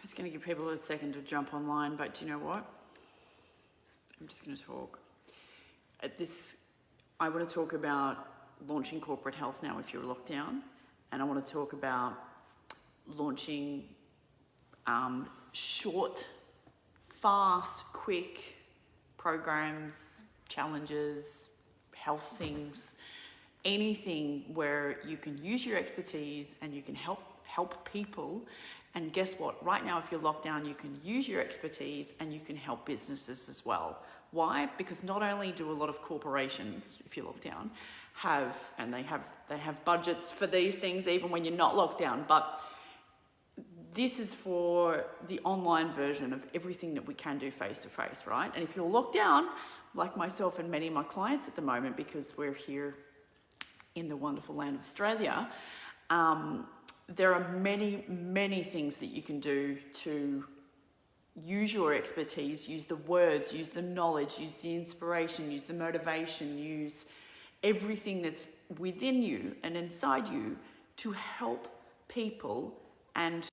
was going to give people a second to jump online, but do you know what? I'm just going to talk. I want to talk about launching corporate health now if you're locked down, and I want to talk about launching short, fast, quick programs, challenges, health things, anything where you can use your expertise and you can help people. And guess what? Right now, if you're locked down, you can use your expertise and you can help businesses as well. Why? Because not only do a lot of corporations, if you're locked down, they have budgets for these things even when you're not locked down, but this is for the online version of everything that we can do face to face, right? And if you're locked down, like myself and many of my clients at the moment, because we're here in the wonderful land of Australia, there are many, many things that you can do to use your expertise, use the words, use the knowledge, use the inspiration, use the motivation, use everything that's within you and inside you to help people and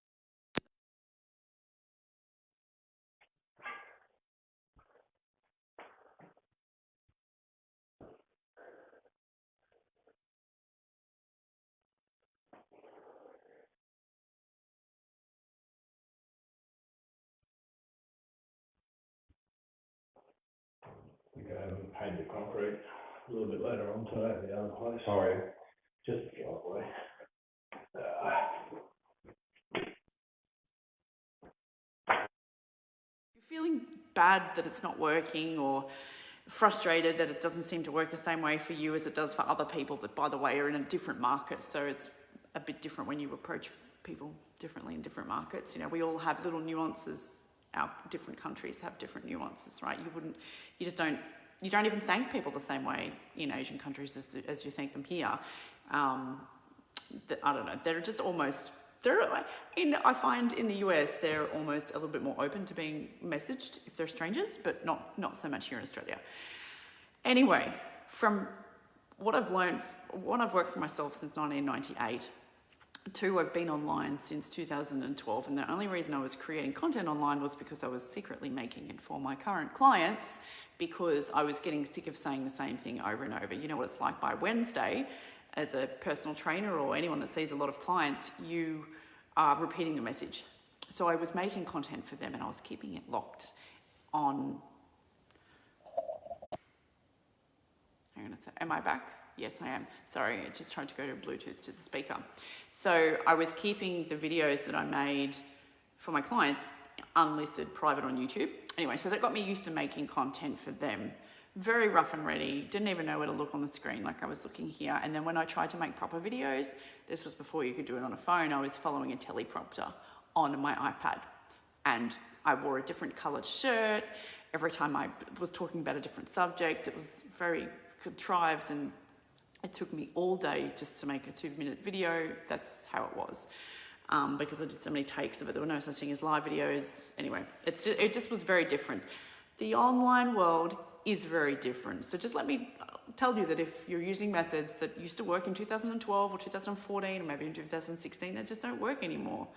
We go and paint the concrete a little bit later on today at the other place. Sorry, just a driveway. you're feeling bad that it's not working or frustrated that it doesn't seem to work the same way for you as it does for other people that, by the way, are in a different market. So it's a bit different when you approach people differently in different markets. You know, we all have little nuances. Our different countries have different nuances, right? You don't even thank people the same way in Asian countries as you thank them here. I don't know. They're just almost. I find in the US they're almost a little bit more open to being messaged if they're strangers, but not so much here in Australia. Anyway, from what I've learned, one, I've worked for myself since 1998. Two, I've been online since 2012, and the only reason I was creating content online was because I was secretly making it for my current clients, because I was getting sick of saying the same thing over and over. You know what it's like by Wednesday, as a personal trainer or anyone that sees a lot of clients, you are repeating the message. So I was making content for them and I was keeping it locked on. Hang on a sec. Am I back? Yes, I am. Sorry, I just tried to go to Bluetooth to the speaker. So I was keeping the videos that I made for my clients unlisted, private on YouTube. Anyway, so that got me used to making content for them. Very rough and ready, didn't even know where to look on the screen like I was looking here. And then when I tried to make proper videos, this was before you could do it on a phone, I was following a teleprompter on my iPad. And I wore a different coloured shirt. Every time I was talking about a different subject, it was very contrived, and it took me all day just to make a 2-minute video. That's how it was. Because I did so many takes of it. There were no such thing as live videos. Anyway, it just was very different. The online world is very different. So just let me tell you that if you're using methods that used to work in 2012 or 2014 or maybe in 2016, they just don't work anymore.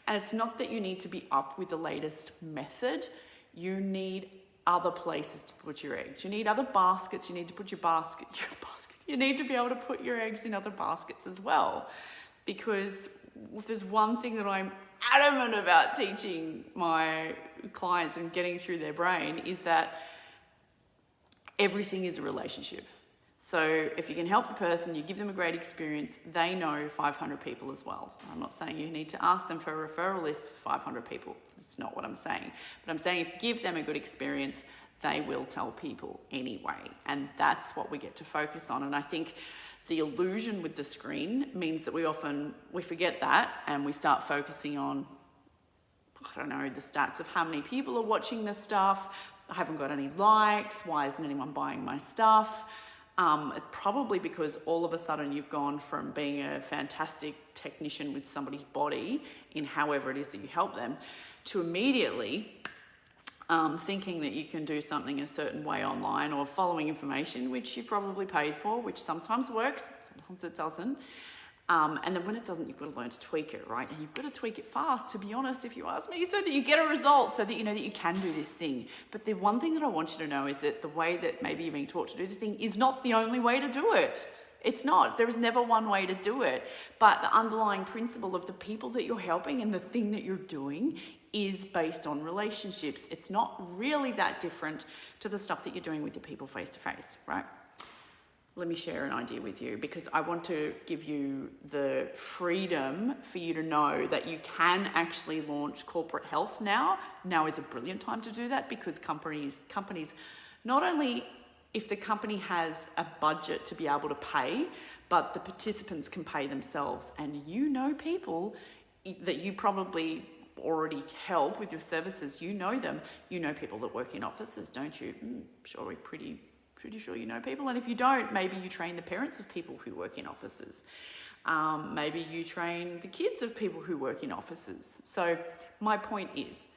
And it's not that you need to be up with the latest method. You need other places to put your eggs. You need other baskets. You need to put your basket. You need to be able to put your eggs in other baskets as well. Because if there's one thing that I'm adamant about teaching my clients and getting through their brain, is that everything is a relationship. So if you can help the person, you give them a great experience, they know 500 people as well. I'm not saying you need to ask them for a referral list for 500 people. That's not what I'm saying. But I'm saying if you give them a good experience, they will tell people anyway. And that's what we get to focus on. And I think the illusion with the screen means that we forget that and we start focusing on, I don't know, the stats of how many people are watching this stuff. I haven't got any likes. Why isn't anyone buying my stuff? Probably because all of a sudden you've gone from being a fantastic technician with somebody's body in however it is that you help them to immediately thinking that you can do something a certain way online, or following information which you've probably paid for, which sometimes works, sometimes it doesn't, And then when it doesn't, you've got to learn to tweak it, right? And you've got to tweak it fast, to be honest, if you ask me, so that you get a result, so that you know that you can do this thing. But the one thing that I want you to know is that the way that maybe you're being taught to do the thing is not the only way to do it. It's not. There is never one way to do it. But the underlying principle of the people that you're helping and the thing that you're doing is based on relationships. It's not really that different to the stuff that you're doing with your people face to face, right? Let me share an idea with you, because I want to give you the freedom for you to know that you can actually launch corporate health now. Now is a brilliant time to do that, because companies, not only if the company has a budget to be able to pay, but the participants can pay themselves. And you know people that you probably already help with your services. You know them. You know people that work in offices, don't you? Sure, we're pretty sure you know people. And if you don't, maybe you train the parents of people who work in offices. Maybe you train the kids of people who work in offices. So my point is,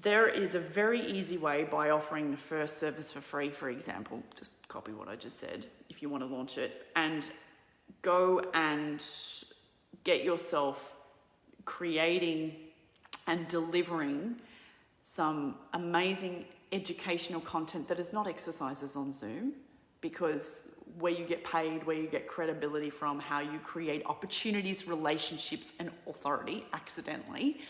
there is a very easy way by offering the first service for free, for example. Just copy what I just said if you want to launch it, and go and get yourself creating and delivering some amazing educational content that is not exercises on Zoom, because where you get paid, where you get credibility from, how you create opportunities, relationships, and authority accidentally,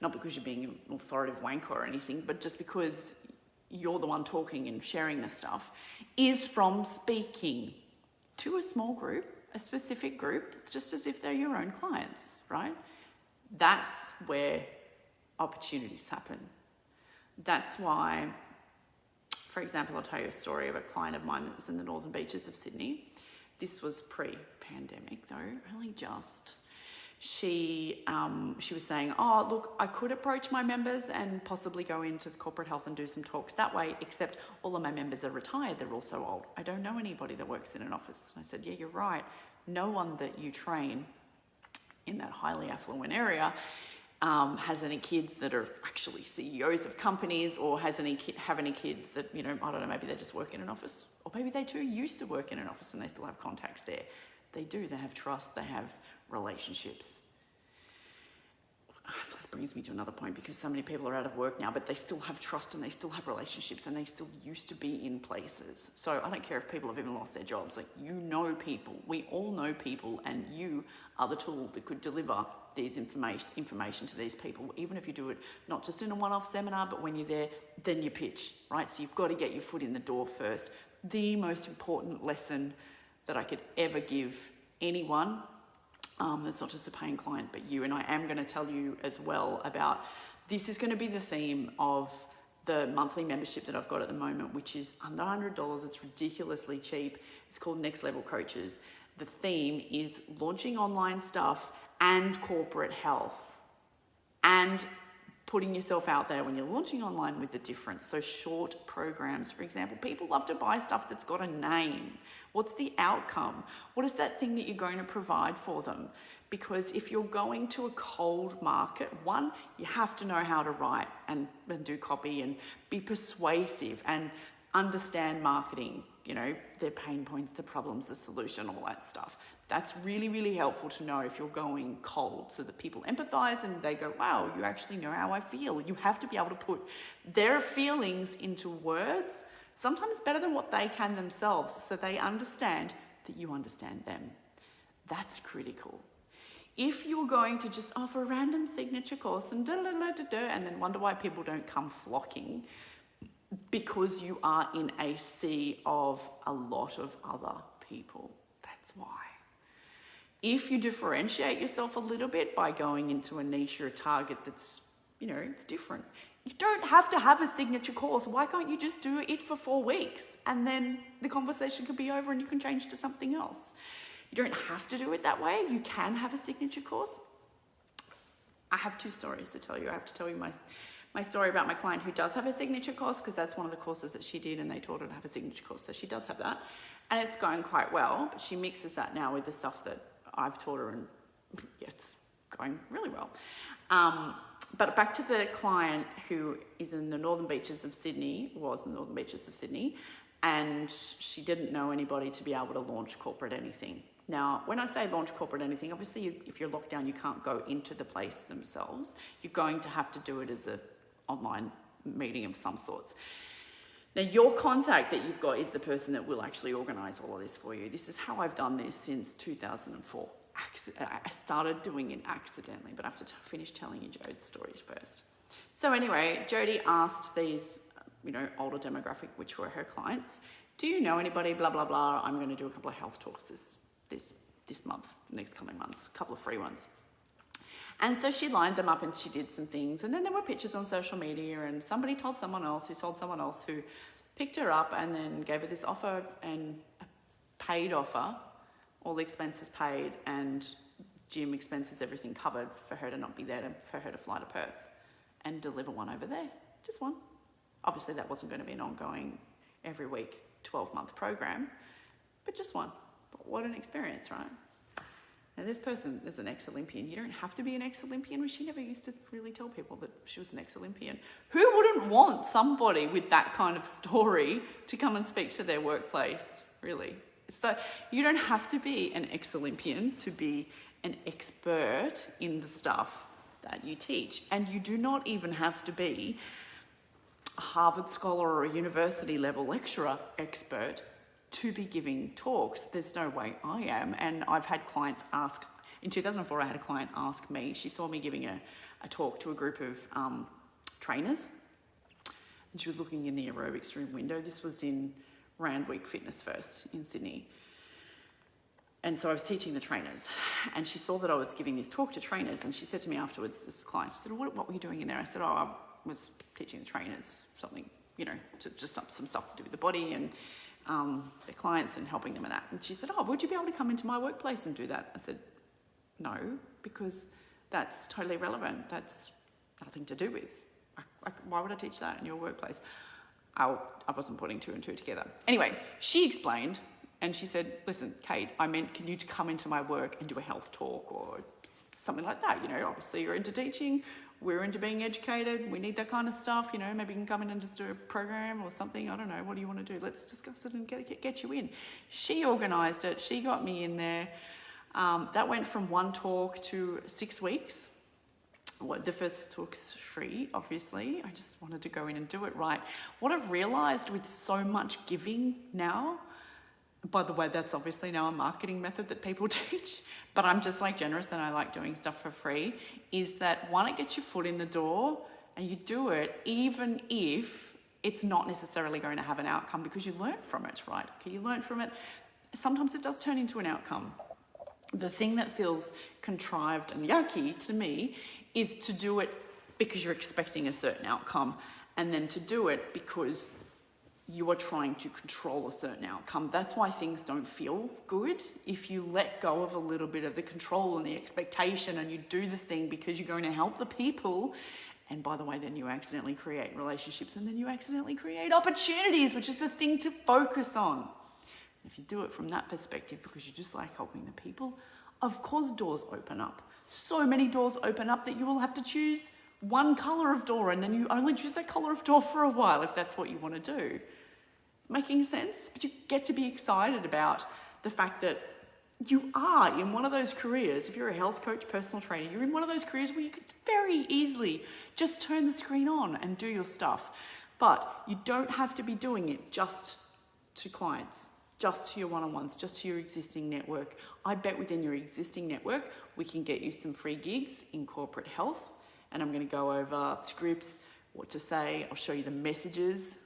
not because you're being an authoritative wanker or anything, but just because you're the one talking and sharing this stuff, is from speaking to a small group, a specific group, just as if they're your own clients, right? That's where opportunities happen. That's why, for example, I'll tell you a story of a client of mine that was in the northern beaches of Sydney. This was pre-pandemic though, really just. She was saying, oh, look, I could approach my members and possibly go into the corporate health and do some talks that way, except all of my members are retired. They're all so old. I don't know anybody that works in an office. And I said, yeah, you're right. No one that you train in that highly affluent area has any kids that are actually CEOs of companies, or have any kids that, I don't know, maybe they just work in an office, or maybe they too used to work in an office and they still have contacts there. They do, they have trust, they have relationships. That brings me to another point, because so many people are out of work now, but they still have trust and they still have relationships and they still used to be in places. So I don't care if people have even lost their jobs, like, you know people, we all know people, and you are the tool that could deliver these information to these people, even if you do it not just in a one-off seminar, but when you're there, then you pitch, right? So you've got to get your foot in the door first. The most important lesson that I could ever give anyone, that's not just a paying client, but you, and I am going to tell you as well about, this is going to be the theme of the monthly membership that I've got at the moment, which is under $100. It's ridiculously cheap. It's called Next Level Coaches. The theme is launching online stuff and corporate health, and putting yourself out there when you're launching online with the difference. So short programs, for example, people love to buy stuff that's got a name. What's the outcome? What is that thing that you're going to provide for them? Because if you're going to a cold market, one, you have to know how to write and do copy and be persuasive and understand marketing, their pain points, the problems, the solution, all that stuff. That's really, really helpful to know if you're going cold, so that people empathize and they go, wow, you actually know how I feel. You have to be able to put their feelings into words, sometimes better than what they can themselves, so they understand that you understand them. That's critical. If you're going to just offer a random signature course and and then wonder why people don't come flocking, because you are in a sea of a lot of other people. That's why. If you differentiate yourself a little bit by going into a niche or a target that's, it's different. You don't have to have a signature course. Why can't you just do it for 4 weeks and then the conversation could be over and you can change to something else? You don't have to do it that way. You can have a signature course. I have 2 stories to tell you. I have to tell you my story about my client who does have a signature course, because that's one of the courses that she did and they taught her to have a signature course. So she does have that and it's going quite well, but she mixes that now with the stuff that I've taught her, and it's going really well. But back to the client who is in the northern beaches of Sydney, and she didn't know anybody to be able to launch corporate anything. Now, when I say launch corporate anything, obviously if you're locked down, you can't go into the place themselves. You're going to have to do it as an online meeting of some sorts. Now, your contact that you've got is the person that will actually organise all of this for you. This is how I've done this since 2004. I started doing it accidentally, but I have to finish telling you Jody's story first. So anyway, Jody asked these, older demographic, which were her clients, do you know anybody, blah, blah, blah. I'm going to do a couple of health talks this month, next coming months, a couple of free ones. And so she lined them up and she did some things. And then there were pictures on social media and somebody told someone else who picked her up and then gave her this offer, and a paid offer, all the expenses paid and gym expenses, everything covered for her to not be there, for her to fly to Perth and deliver one over there. Just one. Obviously that wasn't going to be an ongoing every week 12-month program, but just one. But what an experience, right? Now this person is an ex-Olympian. You don't have to be an ex-Olympian. She never used to really tell people that she was an ex-Olympian. Who wouldn't want somebody with that kind of story to come and speak to their workplace, really? So you don't have to be an ex-Olympian to be an expert in the stuff that you teach. And you do not even have to be a Harvard scholar or a university level lecturer expert to be giving talks. There's no way I am. And I've had clients ask, in 2004 I had a client ask me, she saw me giving a talk to a group of trainers, and she was looking in the aerobics room window. This was in Randwick Fitness First in Sydney. And so I was teaching the trainers, and she saw that I was giving this talk to trainers, and she said to me afterwards, this client, she said, what were you doing in there? I said, I was teaching the trainers something, just some stuff to do with the body and their clients and helping them in that. And she said, would you be able to come into my workplace and do that? I said, no, because that's totally irrelevant. That's nothing to do with. Why would I teach that in your workplace? I wasn't putting two and two together. Anyway, she explained, and she said, listen, Kate, I meant, can you come into my work and do a health talk or something like that? Obviously you're into teaching, we're into being educated, we need that kind of stuff, maybe you can come in and just do a program or something. I don't know, what do you want to do? Let's discuss it and get you in. She organised it, she got me in there. That went from one talk to 6 weeks. Well, the first talk's free, obviously. I just wanted to go in and do it right. What I've realised with so much giving now, by the way, that's obviously now a marketing method that people teach, but I'm just generous and I like doing stuff for free, is that one, it gets your foot in the door and you do it even if it's not necessarily going to have an outcome, because you learn from it, right? Okay, you learn from it. Sometimes it does turn into an outcome. The thing that feels contrived and yucky to me is to do it because you're expecting a certain outcome, and then to do it because you are trying to control a certain outcome. That's why things don't feel good. If you let go of a little bit of the control and the expectation and you do the thing because you're going to help the people, and by the way, then you accidentally create relationships, and then you accidentally create opportunities, which is the thing to focus on. If you do it from that perspective because you just like helping the people, of course doors open up. So many doors open up that you will have to choose one colour of door, and then you only choose that colour of door for a while if that's what you want to do. Making sense? But you get to be excited about the fact that you are in one of those careers. If you're a health coach, personal trainer, you're in one of those careers where you could very easily just turn the screen on and do your stuff. But you don't have to be doing it just to clients, just to your one-on-ones, just to your existing network. I bet within your existing network, we can get you some free gigs in corporate health. And I'm going to go over scripts, what to say. I'll show you the messages.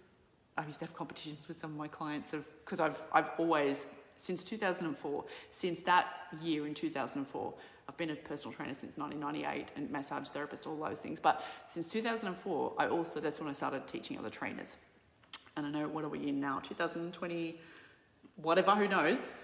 I used to have competitions with some of my clients because I've always, since 2004, since that year in 2004, I've been a personal trainer since 1998 and massage therapist, all those things. But since 2004, that's when I started teaching other trainers. And I know, what are we in now? 2020, whatever, who knows?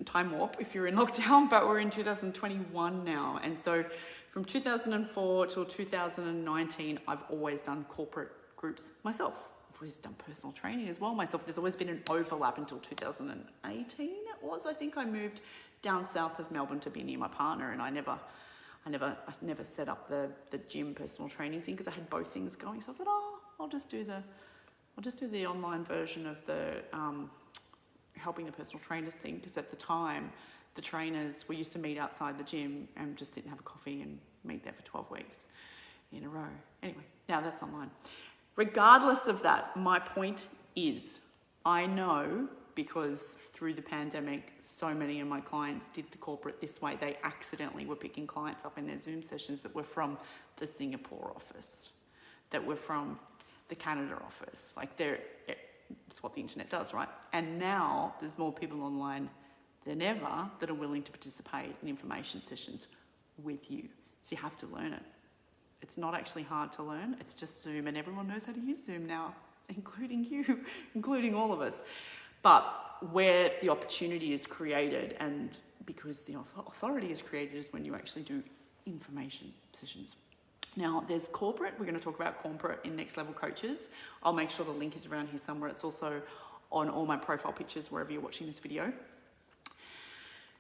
Time warp if you're in lockdown, but we're in 2021 now. And so from 2004 till 2019, I've always done corporate groups myself. I've always done personal training as well myself. There's always been an overlap until 2018 it was. I think I moved down south of Melbourne to be near my partner, and I never set up the gym personal training thing because I had both things going. So I thought, I'll just do the online version of the helping the personal trainers thing, because at the time the trainers, we used to meet outside the gym and just sit and have a coffee and meet there for 12 weeks in a row. Anyway, now that's online. Regardless of that, my point is, I know because through the pandemic, so many of my clients did the corporate this way. They accidentally were picking clients up in their Zoom sessions that were from the Singapore office, that were from the Canada office. Like it's what the internet does, right? And now there's more people online than ever that are willing to participate in information sessions with you. So you have to learn it. It's not actually hard to learn. It's just Zoom, and everyone knows how to use Zoom now, including you, including all of us. But where the opportunity is created, and because the authority is created, is when you actually do information sessions. Now, there's corporate. We're going to talk about corporate in Next Level Coaches. I'll make sure the link is around here somewhere. It's also on all my profile pictures wherever you're watching this video.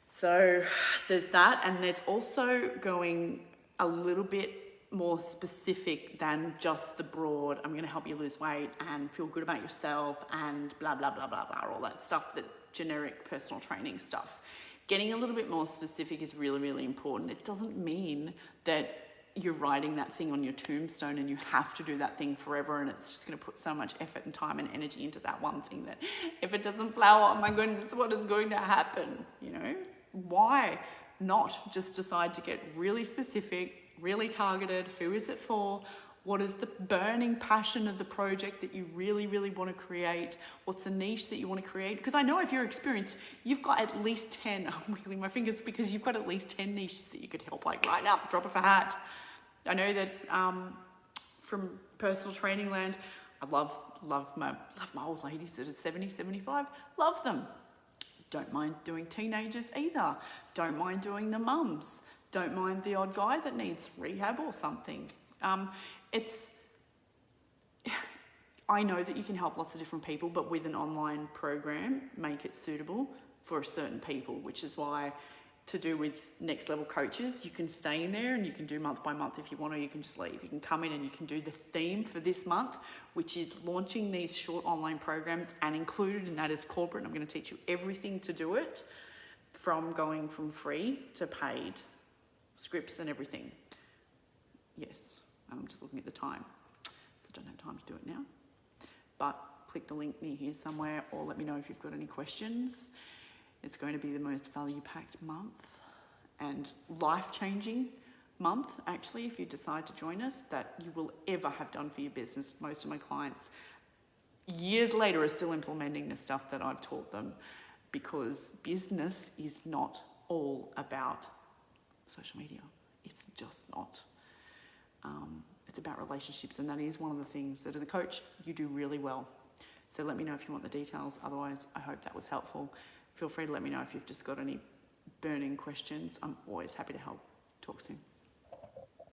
So there's that, and there's also going a little bit more specific than just the broad, I'm going to help you lose weight and feel good about yourself and blah, blah, blah, blah, blah, all that stuff, that generic personal training stuff. Getting a little bit more specific is really, really important. It doesn't mean that you're writing that thing on your tombstone and you have to do that thing forever, and it's just going to put so much effort and time and energy into that one thing that if it doesn't flower, oh my goodness, what is going to happen? You know, why not just decide to get really specific, really targeted? Who is it for? What is the burning passion of the project that you really, really want to create? What's the niche that you want to create? Because I know if you're experienced, you've got at least 10, I'm wiggling my fingers because you've got at least 10 niches that you could help, like right now at the drop of a hat. I know that from personal training land, I love my old ladies that are 70, 75, love them. Don't mind doing teenagers either. Don't mind doing the mums. Don't mind the odd guy that needs rehab or something. I know that you can help lots of different people, but with an online program, make it suitable for certain people, which is why, to do with Next Level Coaches, you can stay in there and you can do month by month if you want, or you can just leave. You can come in and you can do the theme for this month, which is launching these short online programs, and included in that is corporate. I'm going to teach you everything to do it, from going from free to paid, scripts and everything. Yes, I'm just looking at the time. I don't have time to do it now. But click the link near here somewhere, or let me know if you've got any questions. It's going to be the most value-packed month and life-changing month, actually, if you decide to join us, that you will ever have done for your business. Most of my clients, years later, are still implementing the stuff that I've taught them, because business is not all about social media. It's just not. It's about relationships, and that is one of the things that as a coach you do really well. So let me know if you want the details. Otherwise, I hope that was helpful. Feel free to let me know if you've just got any burning questions. I'm always happy to help. Talk soon.